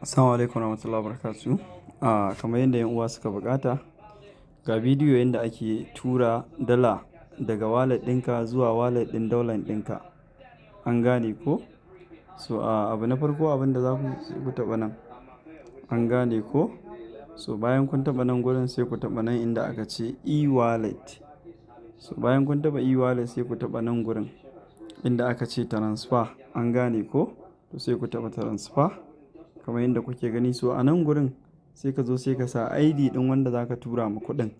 Assalamu alaikum warahmatullahi wabarakatuh. Kamar yadda 'yan uwa suka buƙata, ga bidiyo yadda ake tura dala daga wallet ɗinka zuwa wallet ɗin dollar ɗinka. An gane ko? So, abu na farko abin da za ku yi sai ku taɓa nan. An gane ko? So, bayan kun taɓa nan gurin sai ku taɓa nan inda aka ce e-wallet. So, bayan kun taɓa e-wallet sai ku taɓa nan gurin inda aka ce transfer. An gane ko? To sai ku taɓa transfer kamar yadda kuke gani. So a nan gurin sai ka zo sai ka sa ID ɗin wanda za ka tura ma kuɗin.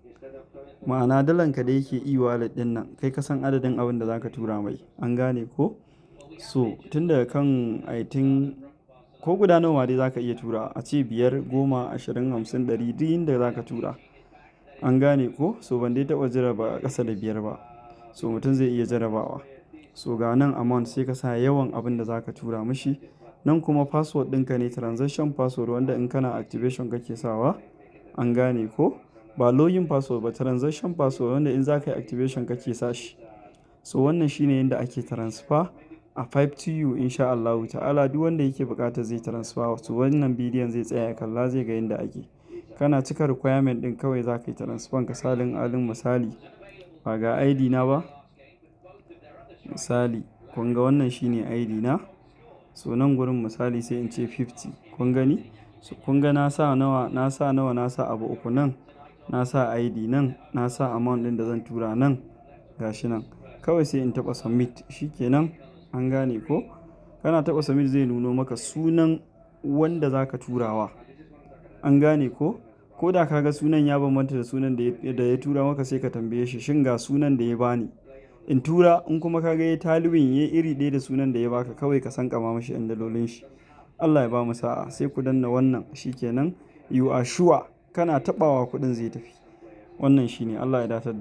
Ma'ana dalanka da yake e-wallet ɗin nan kai ka san adadin abin da za ka tura mai. An gane ko? So tun daga kan ko guda nawa dai za ka iya tura, a ce 5, 10, 20, 50, 100 duk inda za ka tura. An gane ko? So ban dai taɓa jarraba ƙasa da 5 ba. So mutum zai iya jarrabawa. So ga nan amount sai ka sa yawan abin da za ka tura mashi. Nan kuma password ɗinka ne, transaction password wanda in kana activation kake sawa. An gane ko? Ba login password ba, transaction password wanda in za ka yi activation kake sa shi. So wannan shine yadda ake transfer a 5to insha Allahu ta'ala. Duk wanda yake buƙata zai transfer. So wannan bidiyon zai tsaya ya kalla zai ga yadda ake. Kana cika requirement ɗin kawai za ka yi transfer ka salin alin misali. Ba ga ID na ba? Misali, kun ga wannan shine ID na. So nan gurin misali sai in ce 50. Kun gani? So kun ga na sa nawa, na sa abu uku nan. Na sa ID nan, na sa amount ɗin da zan tura nan. Ga shi nan. Kawai sai in taɓa submit. Shi ke nan. An gane ko? Kana taɓa submit zai nuno maka sunan wanda za ka turawa. An gane ko? Ko da ka ga sunan ya bambanta da sunan da ya tura maka sai ka tambaye shi shin ga sunan da ya bani in tura. In kuma ka ga ya talwin ya iri ɗaya da sunan da ya baka, kawai ka san kama mashi yan dalolin shi. Allah ya bamu sa'a. Sai ku danna wannan. Shi ke nan. You are sure kana taɓawa kuɗin zai tafi. Wannan shine. Allah ya datar da mu.